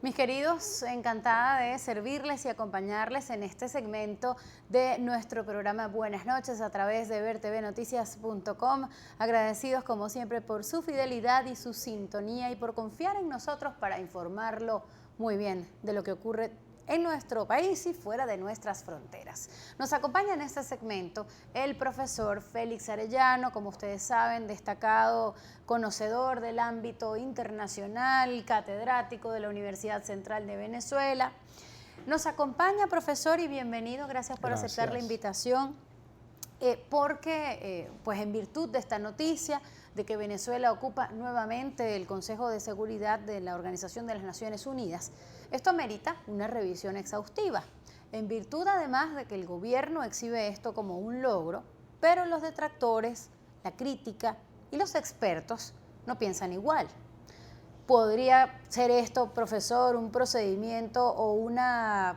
Mis queridos, encantada de servirles y acompañarles en este segmento de nuestro programa Buenas noches a través de vertvnoticias.com. Agradecidos como siempre por su fidelidad y su sintonía y por confiar en nosotros para informarlo muy bien de lo que ocurre en nuestro país y fuera de nuestras fronteras. Nos acompaña en este segmento el profesor Félix Arellano, como ustedes saben, destacado conocedor del ámbito internacional, catedrático de la Universidad Central de Venezuela. Nos acompaña, profesor, y bienvenido, gracias por aceptar la invitación, porque pues en virtud de esta noticia de que Venezuela ocupa nuevamente el Consejo de Seguridad de la Organización de las Naciones Unidas, esto merita una revisión exhaustiva, en virtud además de que el gobierno exhibe esto como un logro, pero los detractores, la crítica y los expertos no piensan igual. ¿Podría ser esto, profesor, un procedimiento o una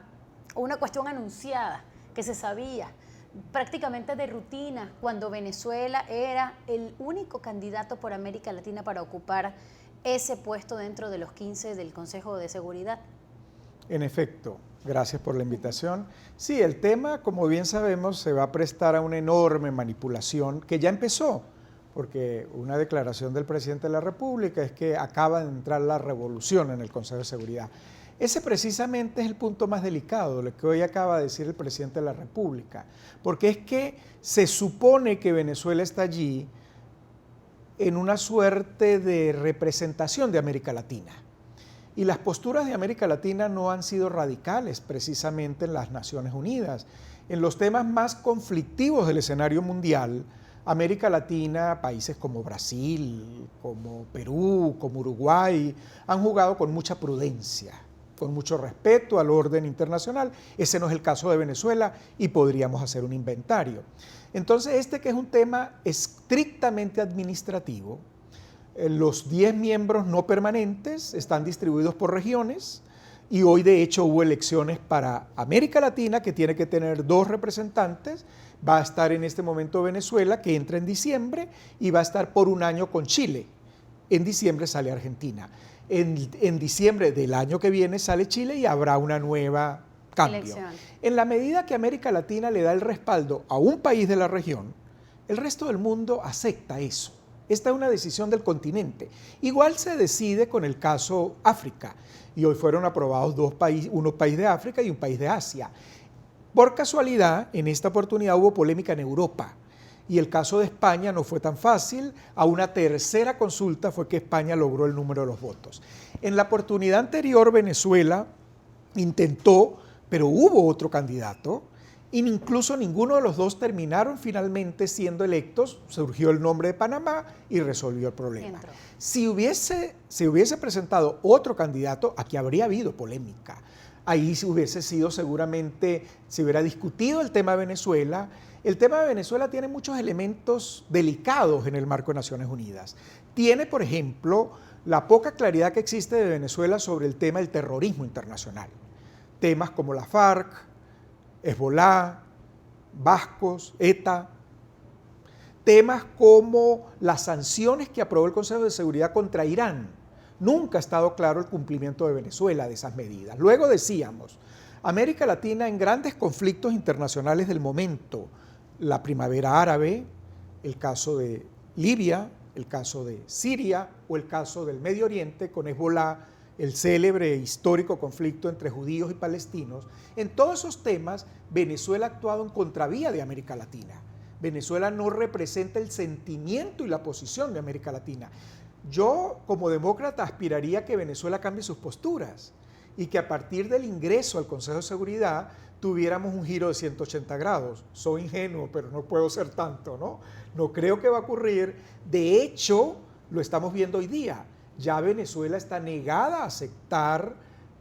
cuestión anunciada que se sabía prácticamente de rutina cuando Venezuela era el único candidato por América Latina para ocupar ese puesto dentro de los 15 del Consejo de Seguridad? En efecto, gracias por la invitación. Sí, el tema, como bien sabemos, se va a prestar a una enorme manipulación que ya empezó, porque una declaración del presidente de la República es que acaba de entrar la revolución en el Consejo de Seguridad. Ese precisamente es el punto más delicado, lo que hoy acaba de decir el presidente de la República, porque es que se supone que Venezuela está allí en una suerte de representación de América Latina. Y las posturas de América Latina no han sido radicales precisamente en las Naciones Unidas. En los temas más conflictivos del escenario mundial, América Latina, países como Brasil, como Perú, como Uruguay, han jugado con mucha prudencia, con mucho respeto al orden internacional. Ese no es el caso de Venezuela y podríamos hacer un inventario. Entonces, este que es un tema estrictamente administrativo, los 10 miembros no permanentes están distribuidos por regiones y hoy de hecho hubo elecciones para América Latina que tiene que tener 2 representantes. Va a estar en este momento Venezuela, que entra en diciembre, y va a estar por un año con Chile. En diciembre sale Argentina. En diciembre del año que viene sale Chile y habrá una nueva cambio. Elección. En la medida que América Latina le da el respaldo a un país de la región, el resto del mundo acepta eso. Esta es una decisión del continente. Igual se decide con el caso África, y hoy fueron aprobados 2 países, un país de África y un país de Asia. Por casualidad, en esta oportunidad hubo polémica en Europa, y el caso de España no fue tan fácil. A una tercera consulta fue que España logró el número de los votos. En la oportunidad anterior, Venezuela intentó, pero hubo otro candidato, e incluso ninguno de los 2 terminaron finalmente siendo electos. Surgió el nombre de Panamá y resolvió el problema. Si hubiese presentado otro candidato, aquí habría habido polémica. Ahí hubiese sido seguramente, se hubiera discutido el tema de Venezuela. El tema de Venezuela tiene muchos elementos delicados en el marco de Naciones Unidas. Tiene, por ejemplo, la poca claridad que existe de Venezuela sobre el tema del terrorismo internacional. Temas como la FARC, Hezbolá, Vascos, ETA, temas como las sanciones que aprobó el Consejo de Seguridad contra Irán. Nunca ha estado claro el cumplimiento de Venezuela de esas medidas. Luego decíamos, América Latina en grandes conflictos internacionales del momento, la primavera árabe, el caso de Libia, el caso de Siria o el caso del Medio Oriente con Hezbolá, el célebre e histórico conflicto entre judíos y palestinos. En todos esos temas, Venezuela ha actuado en contravía de América Latina. Venezuela no representa el sentimiento y la posición de América Latina. Yo, como demócrata, aspiraría a que Venezuela cambie sus posturas y que a partir del ingreso al Consejo de Seguridad tuviéramos un giro de 180 grados. Soy ingenuo, pero no puedo ser tanto, ¿no? No creo que va a ocurrir. De hecho, lo estamos viendo hoy día. Ya Venezuela está negada a aceptar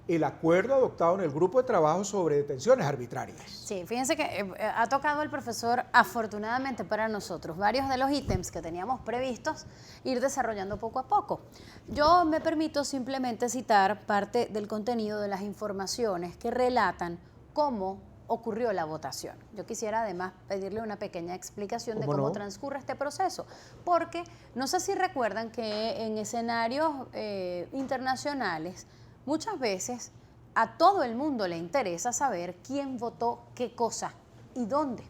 el acuerdo adoptado en el grupo de trabajo sobre detenciones arbitrarias. Sí, fíjense que ha tocado el profesor, afortunadamente para nosotros, varios de los ítems que teníamos previstos ir desarrollando poco a poco. Yo me permito simplemente citar parte del contenido de las informaciones que relatan cómo ocurrió la votación. Yo quisiera además pedirle una pequeña explicación de cómo transcurre este proceso, porque no sé si recuerdan que en escenarios internacionales Muchas veces a todo el mundo le interesa saber quién votó qué cosa y dónde.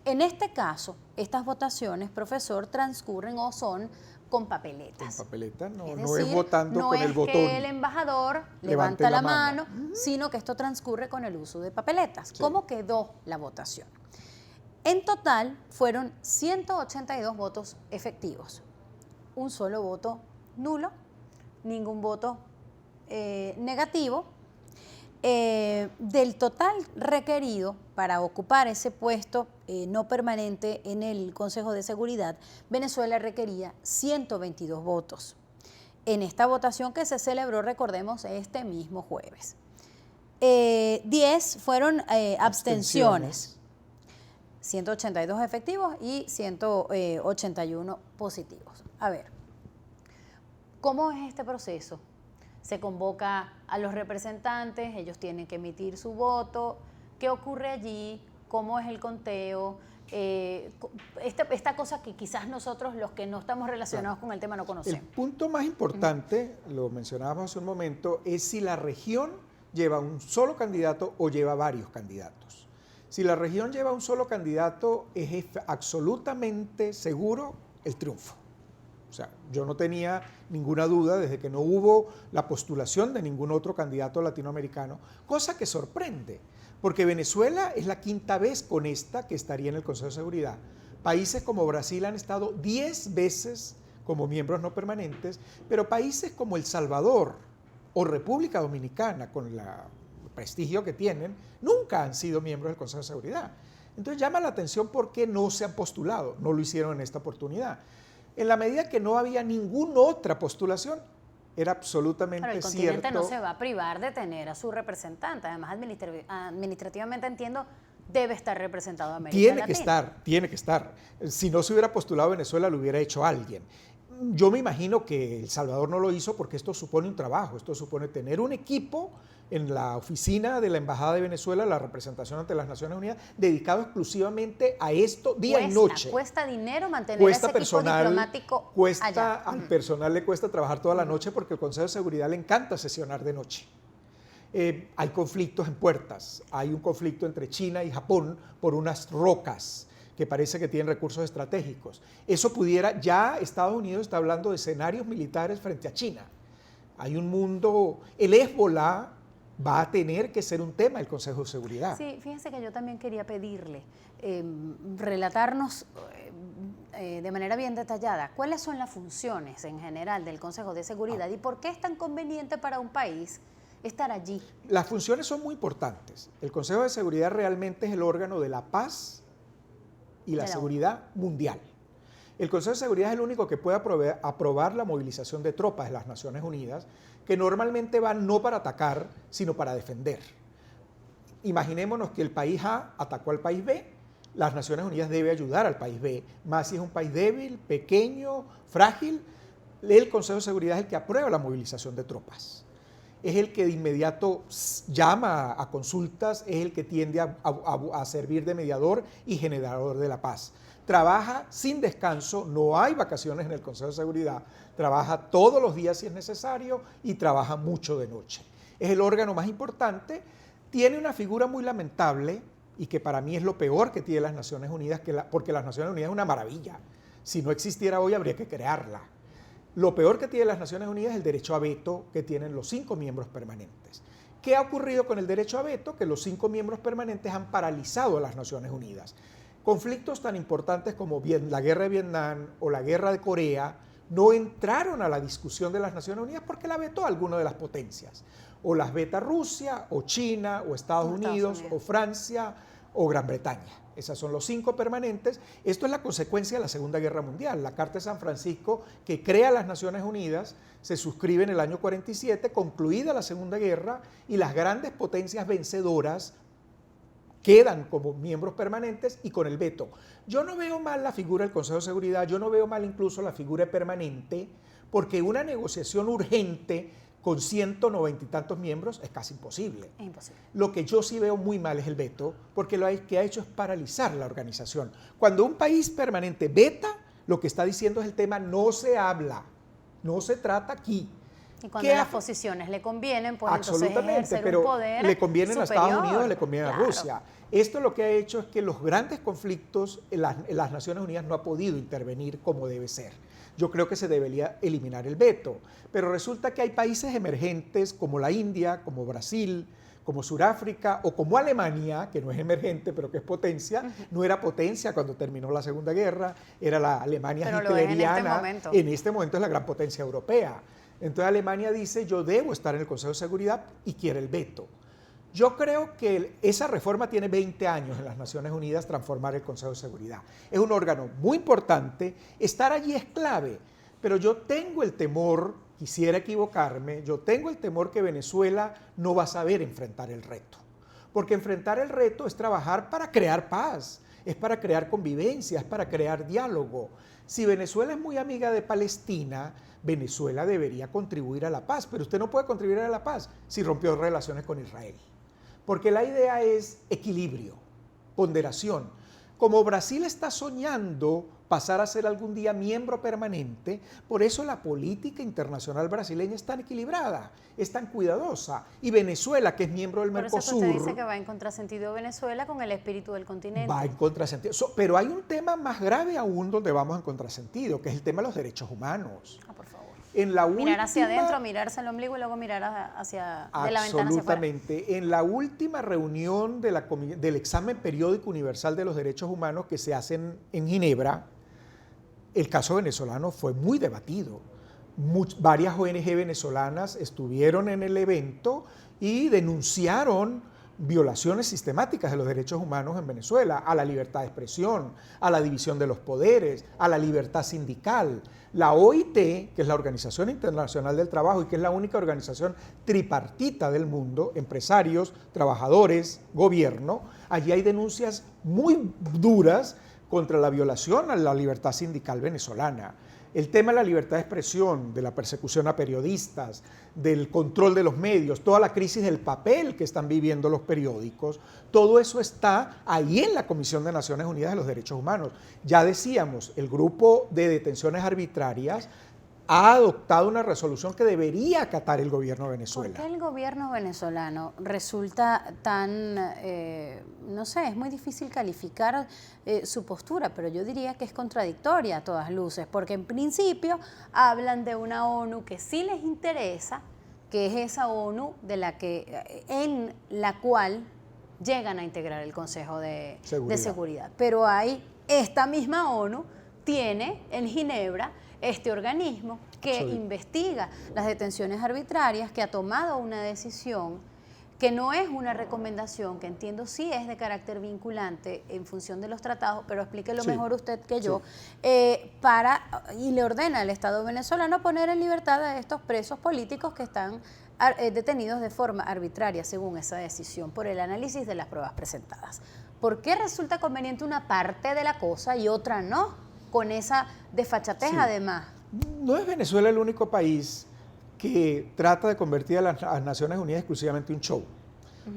En este caso, estas votaciones, profesor, transcurren o son con papeletas. Con papeleta, no Es no decir, es votando no con el es botón. que el embajador Levante levanta la la mano. mano, sino que esto transcurre con el uso de papeletas. Sí. ¿Cómo quedó la votación? En total fueron 182 votos efectivos, un solo voto nulo, ningún voto negativo. Del total requerido para ocupar ese puesto no permanente en el Consejo de Seguridad, Venezuela requería 122 votos. En esta votación que se celebró, recordemos, este mismo jueves. 10 fueron abstenciones, 182 efectivos y 181 positivos. A ver, ¿cómo es este proceso? Se convoca a los representantes, ellos tienen que emitir su voto. ¿Qué ocurre allí? ¿Cómo es el conteo? Esta cosa que quizás nosotros, los que no estamos relacionados con el tema, no El conocemos. punto más importante, lo mencionábamos hace un momento, es si la región lleva un solo candidato o lleva varios candidatos. Si la región lleva un solo candidato, es absolutamente seguro el triunfo. O sea, yo no tenía ninguna duda desde que no hubo la postulación de ningún otro candidato latinoamericano, cosa que sorprende, porque Venezuela es la quinta vez con esta que estaría en el Consejo de Seguridad. Países como Brasil han estado 10 veces como miembros no permanentes, pero países como El Salvador o República Dominicana, con el prestigio que tienen, nunca han sido miembros del Consejo de Seguridad. Entonces llama la atención por qué no se han postulado, no lo hicieron en esta oportunidad. En la medida que no había ninguna otra postulación, era absolutamente Pero el cierto. continente no se va a privar de tener a su representante. Además, administrativamente entiendo, debe estar representado América Latina. Tiene que estar. Si no se hubiera postulado Venezuela, lo hubiera hecho alguien. Yo me imagino que El Salvador no lo hizo porque esto supone un trabajo, esto supone tener un equipo en la oficina de la Embajada de Venezuela, la representación ante las Naciones Unidas, dedicado exclusivamente a esto día y noche. Cuesta dinero mantener ese equipo diplomático allá. Al personal le cuesta trabajar toda la noche porque el Consejo de Seguridad le encanta sesionar de noche. Hay conflictos en puertas, hay un conflicto entre China y Japón por unas rocas que parece que tienen recursos estratégicos. Eso pudiera, ya Estados Unidos está hablando de escenarios militares frente a China. Hay un mundo, el Hezbollah va a tener que ser un tema del Consejo de Seguridad. Sí, fíjense que yo también quería pedirle relatarnos de manera bien detallada cuáles son las funciones en general del Consejo de Seguridad y por qué es tan conveniente para un país estar allí. Las funciones son muy importantes. El Consejo de Seguridad realmente es el órgano de la paz y la seguridad mundial. El Consejo de Seguridad es el único que puede aprobar la movilización de tropas de las Naciones Unidas, que normalmente van no para atacar, sino para defender. Imaginémonos que el país A atacó al país B, las Naciones Unidas debe ayudar al país B, más si es un país débil, pequeño, frágil, el Consejo de Seguridad es el que aprueba la movilización de tropas. Es el que de inmediato llama a consultas, es el que tiende a servir de mediador y generador de la paz. Trabaja sin descanso, no hay vacaciones en el Consejo de Seguridad, trabaja todos los días si es necesario y trabaja mucho de noche. Es el órgano más importante, tiene una figura muy lamentable y que para mí es lo peor que tiene las Naciones Unidas, porque las Naciones Unidas es una maravilla. Si no existiera hoy habría que crearla. Lo peor que tiene las Naciones Unidas es el derecho a veto que tienen los 5 miembros permanentes. ¿Qué ha ocurrido con el derecho a veto? Que los 5 miembros permanentes han paralizado a las Naciones Unidas. Conflictos tan importantes como la guerra de Vietnam o la guerra de Corea no entraron a la discusión de las Naciones Unidas porque la vetó alguna de las potencias. O las veta Rusia, o China, o Estados Unidos, o Francia, o Gran Bretaña. Esos son los 5 permanentes. Esto es la consecuencia de la Segunda Guerra Mundial. La Carta de San Francisco, que crea las Naciones Unidas, se suscribe en el año 47, concluida la Segunda Guerra, y las grandes potencias vencedoras quedan como miembros permanentes y con el veto. Yo no veo mal la figura del Consejo de Seguridad, yo no veo mal incluso la figura permanente, porque una negociación urgente con 190 y tantos miembros es casi imposible. Es imposible. Lo que yo sí veo muy mal es el veto, porque lo que ha hecho es paralizar la organización. Cuando un país permanente veta, lo que está diciendo es el tema no se habla, no se trata aquí. Y cuando las posiciones le convienen, pues entonces ejercer pero un poder le convienen superior. a Estados Unidos, le conviene Claro. a Rusia. Esto lo que ha hecho es que los grandes conflictos en las Naciones Unidas no ha podido intervenir como debe ser. Yo creo que se debería eliminar el veto, pero resulta que hay países emergentes como la India, como Brasil, como Sudáfrica o como Alemania, que no es emergente pero que es potencia, no era potencia cuando terminó la Segunda Guerra, era la Alemania hitleriana, en este momento es la gran potencia europea. Entonces Alemania dice, yo debo estar en el Consejo de Seguridad y quiere el veto. Yo creo que esa reforma tiene 20 años en las Naciones Unidas, transformar el Consejo de Seguridad. Es un órgano muy importante, estar allí es clave, pero yo tengo el temor, quisiera equivocarme, yo tengo el temor que Venezuela no va a saber enfrentar el reto. Porque enfrentar el reto es trabajar para crear paz, es para crear convivencia, es para crear diálogo. Si Venezuela es muy amiga de Palestina, Venezuela debería contribuir a la paz, pero usted no puede contribuir a la paz si rompió relaciones con Israel. Porque la idea es equilibrio, ponderación. Como Brasil está soñando pasar a ser algún día miembro permanente, por eso la política internacional brasileña es tan equilibrada, es tan cuidadosa. Y Venezuela, que es miembro del Mercosur... Por eso usted dice que va en contrasentido Venezuela con el espíritu del continente. Va en contrasentido. Pero hay un tema más grave aún donde vamos en contrasentido, que es el tema de los derechos humanos. Ah, por favor. Mirar hacia adentro, mirarse el ombligo y luego mirar hacia de la ventana hacia afuera. Absolutamente. En la última reunión del examen periódico universal de los derechos humanos que se hacen en Ginebra, el caso venezolano fue muy debatido. Varias ONG venezolanas estuvieron en el evento y denunciaron violaciones sistemáticas de los derechos humanos en Venezuela, a la libertad de expresión, a la división de los poderes, a la libertad sindical. La OIT, que es la Organización Internacional del Trabajo y que es la única organización tripartita del mundo, empresarios, trabajadores, gobierno, allí hay denuncias muy duras contra la violación a la libertad sindical venezolana. El tema de la libertad de expresión, de la persecución a periodistas, del control de los medios, toda la crisis del papel que están viviendo los periódicos, todo eso está ahí en la Comisión de Naciones Unidas de los Derechos Humanos. Ya decíamos, el grupo de detenciones arbitrarias ha adoptado una resolución que debería acatar el gobierno de Venezuela. ¿Por qué el gobierno venezolano resulta tan, no sé, es muy difícil calificar su postura, pero yo diría que es contradictoria a todas luces, porque en principio hablan de una ONU que sí les interesa, que es esa ONU en la cual llegan a integrar el Consejo de Seguridad. Pero hay, esta misma ONU tiene en Ginebra este organismo que investiga las detenciones arbitrarias, que ha tomado una decisión que no es una recomendación, que entiendo sí es de carácter vinculante en función de los tratados, pero explíquelo mejor usted que yo, y le ordena al Estado venezolano poner en libertad a estos presos políticos que están detenidos de forma arbitraria según esa decisión por el análisis de las pruebas presentadas. ¿Por qué resulta conveniente una parte de la cosa y otra no? Con esa desfachatez además. No es Venezuela el único país que trata de convertir a las Naciones Unidas exclusivamente en un show.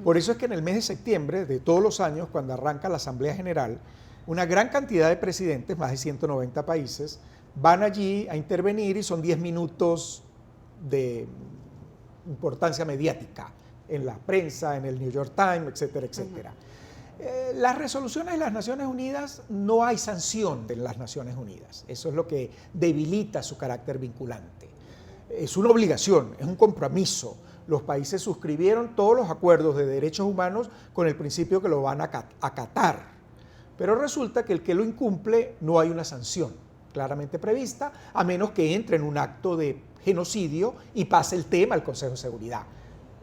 Por eso es que en el mes de septiembre de todos los años, cuando arranca la Asamblea General, una gran cantidad de presidentes, más de 190 países, van allí a intervenir y son 10 minutos de importancia mediática en la prensa, en el New York Times, etcétera, etcétera. Las resoluciones de las Naciones Unidas, no hay sanción de las Naciones Unidas. Eso es lo que debilita su carácter vinculante. Es una obligación, es un compromiso. Los países suscribieron todos los acuerdos de derechos humanos con el principio que lo van a acatar. Pero resulta que el que lo incumple no hay una sanción claramente prevista, a menos que entre en un acto de genocidio y pase el tema al Consejo de Seguridad.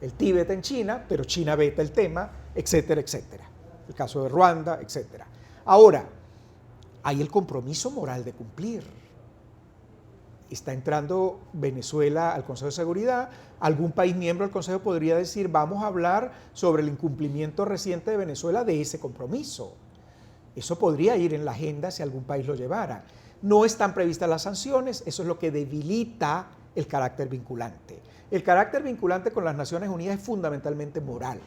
El Tíbet en China, pero China veta el tema, etcétera, etcétera. El caso de Ruanda, etc. Ahora, hay el compromiso moral de cumplir. Está entrando Venezuela al Consejo de Seguridad, algún país miembro del Consejo podría decir, vamos a hablar sobre el incumplimiento reciente de Venezuela de ese compromiso. Eso podría ir en la agenda si algún país lo llevara. No están previstas las sanciones, eso es lo que debilita el carácter vinculante. El carácter vinculante con las Naciones Unidas es fundamentalmente moral.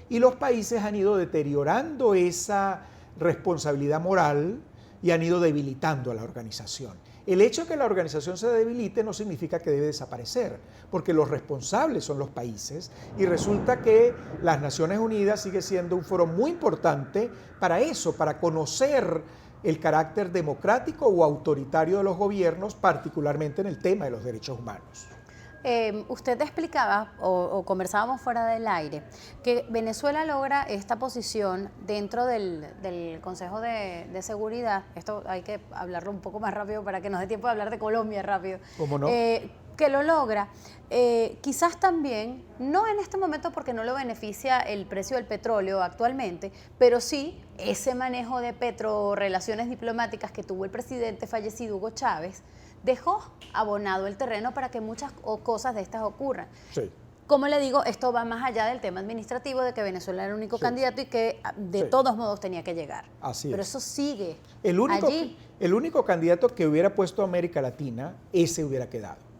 Y los países han ido deteriorando esa responsabilidad moral y han ido debilitando a la organización. El hecho de que la organización se debilite no significa que debe desaparecer, porque los responsables son los países y resulta que las Naciones Unidas sigue siendo un foro muy importante para eso, para conocer el carácter democrático o autoritario de los gobiernos, particularmente en el tema de los derechos humanos. Usted explicaba o conversábamos fuera del aire que Venezuela logra esta posición dentro del Consejo de Seguridad. Esto hay que hablarlo un poco más rápido para que nos dé tiempo de hablar de Colombia rápido. ¿Cómo no? Que lo logra, quizás también, no en este momento porque no lo beneficia el precio del petróleo actualmente, pero sí ese manejo de relaciones diplomáticas que tuvo el presidente fallecido Hugo Chávez, dejó abonado el terreno para que muchas cosas de estas ocurran. Sí. Como le digo, esto va más allá del tema administrativo de que Venezuela era el único candidato y que de todos modos tenía que llegar. Así Pero es. eso sigue allí. El único candidato que hubiera puesto a América Latina, ese hubiera quedado.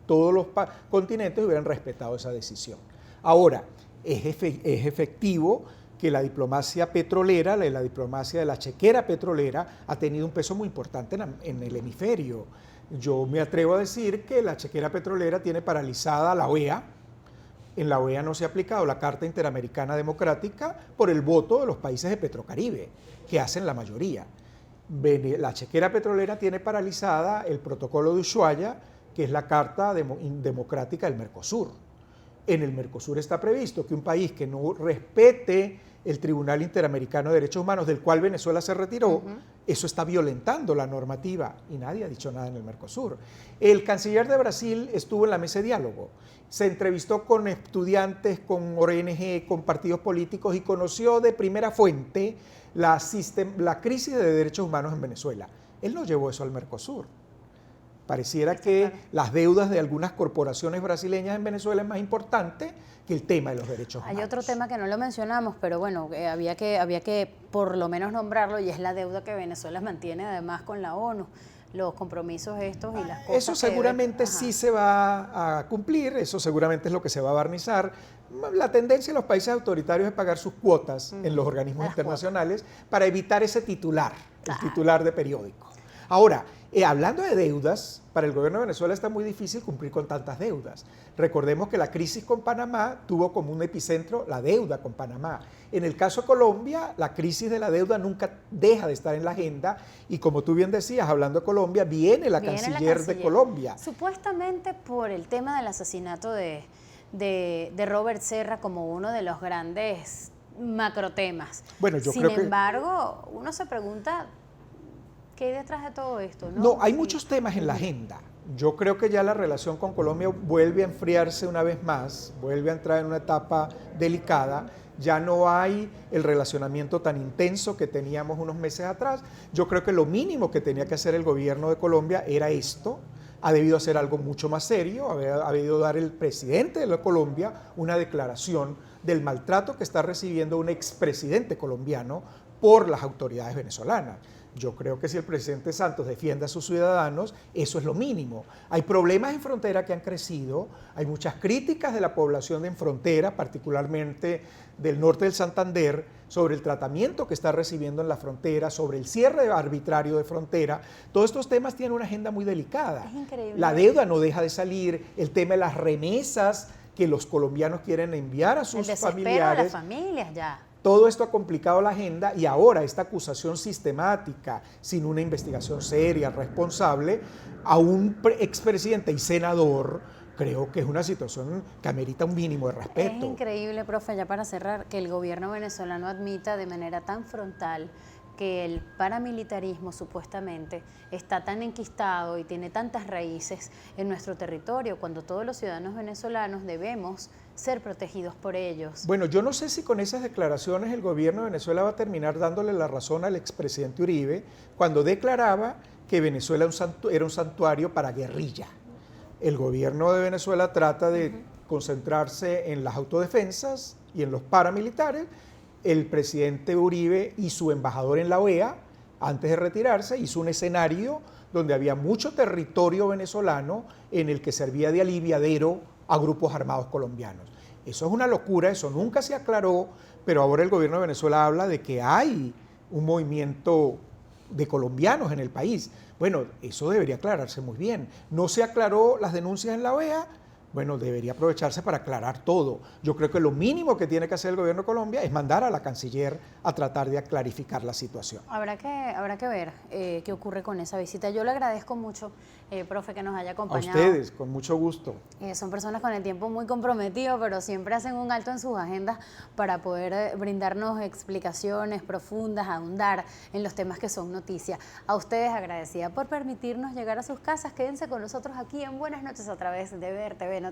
Todos los continentes hubieran respetado esa decisión. Ahora, es efectivo que la diplomacia petrolera, la diplomacia de la chequera petrolera, ha tenido un peso muy importante en el hemisferio. Yo me atrevo a decir que la chequera petrolera tiene paralizada la OEA. En la OEA no se ha aplicado la Carta Interamericana Democrática por el voto de los países de Petrocaribe, que hacen la mayoría. La chequera petrolera tiene paralizada el protocolo de Ushuaia, que es la Carta Democrática del Mercosur. En el Mercosur está previsto que un país que no respete el Tribunal Interamericano de Derechos Humanos, del cual Venezuela se retiró, eso está violentando la normativa y nadie ha dicho nada en el Mercosur. El canciller de Brasil estuvo en la mesa de diálogo, se entrevistó con estudiantes, con ONG, con partidos políticos y conoció de primera fuente la crisis de derechos humanos en Venezuela. Él no llevó eso al Mercosur. Pareciera que las deudas de algunas corporaciones brasileñas en Venezuela es más importante que el tema de los derechos humanos. Hay otro tema que no lo mencionamos, pero bueno, había que por lo menos nombrarlo, y es la deuda que Venezuela mantiene además con la ONU, los compromisos estos y las cosas. Eso seguramente sí se va a cumplir, eso seguramente es lo que se va a barnizar. La tendencia de los países autoritarios es pagar sus cuotas en los organismos internacionales para evitar ese titular, el titular de periódico. Ahora, hablando de deudas, para el gobierno de Venezuela está muy difícil cumplir con tantas deudas. Recordemos que la crisis con Panamá tuvo como un epicentro la deuda con Panamá. En el caso de Colombia, la crisis de la deuda nunca deja de estar en la agenda y como tú bien decías, hablando de Colombia, viene la canciller de Colombia. Supuestamente por el tema del asesinato de Robert Serra como uno de los grandes macrotemas. Bueno, yo Sin creo embargo, uno se pregunta, ¿qué hay detrás de todo esto? No, hay muchos temas en la agenda. Yo creo que ya la relación con Colombia vuelve a enfriarse una vez más, vuelve a entrar en una etapa delicada. Ya no hay el relacionamiento tan intenso que teníamos unos meses atrás. Yo creo que lo mínimo que tenía que hacer el gobierno de Colombia era esto. Ha debido hacer algo mucho más serio, ha debido dar el presidente de Colombia una declaración del maltrato que está recibiendo un expresidente colombiano por las autoridades venezolanas. Yo creo que si el presidente Santos defiende a sus ciudadanos, eso es lo mínimo. Hay problemas en frontera que han crecido, hay muchas críticas de la población en frontera, particularmente del norte del Santander, sobre el tratamiento que está recibiendo en la frontera, sobre el cierre arbitrario de frontera. Todos estos temas tienen una agenda muy delicada. Es increíble. La deuda no deja de salir, el tema de las remesas que los colombianos quieren enviar a sus familiares. De las familias ya. Todo esto ha complicado la agenda y ahora esta acusación sistemática, sin una investigación seria, responsable, a un expresidente y senador, creo que es una situación que amerita un mínimo de respeto. Es increíble, profe, ya para cerrar, que el gobierno venezolano admita de manera tan frontal que el paramilitarismo supuestamente está tan enquistado y tiene tantas raíces en nuestro territorio, cuando todos los ciudadanos venezolanos debemos ser protegidos por ellos. Bueno, yo no sé si con esas declaraciones el gobierno de Venezuela va a terminar dándole la razón al expresidente Uribe cuando declaraba que Venezuela era un santuario para guerrilla. El gobierno de Venezuela trata de concentrarse en las autodefensas y en los paramilitares. El presidente Uribe y su embajador en la OEA, antes de retirarse, hizo un escenario donde había mucho territorio venezolano en el que servía de aliviadero a grupos armados colombianos. Eso es una locura, eso nunca se aclaró, pero ahora el gobierno de Venezuela habla de que hay un movimiento de colombianos en el país. Bueno, eso debería aclararse muy bien. No se aclaró las denuncias en la OEA, bueno, debería aprovecharse para aclarar todo. Yo creo que lo mínimo que tiene que hacer el gobierno de Colombia es mandar a la canciller a tratar de clarificar la situación. Habrá que ver qué ocurre con esa visita. Yo le agradezco mucho, profe, que nos haya acompañado. A ustedes, con mucho gusto. Son personas con el tiempo muy comprometido, pero siempre hacen un alto en sus agendas para poder brindarnos explicaciones profundas, ahondar en los temas que son noticia. A ustedes agradecida por permitirnos llegar a sus casas. Quédense con nosotros aquí en Buenas Noches a través de vertvnoticias.com.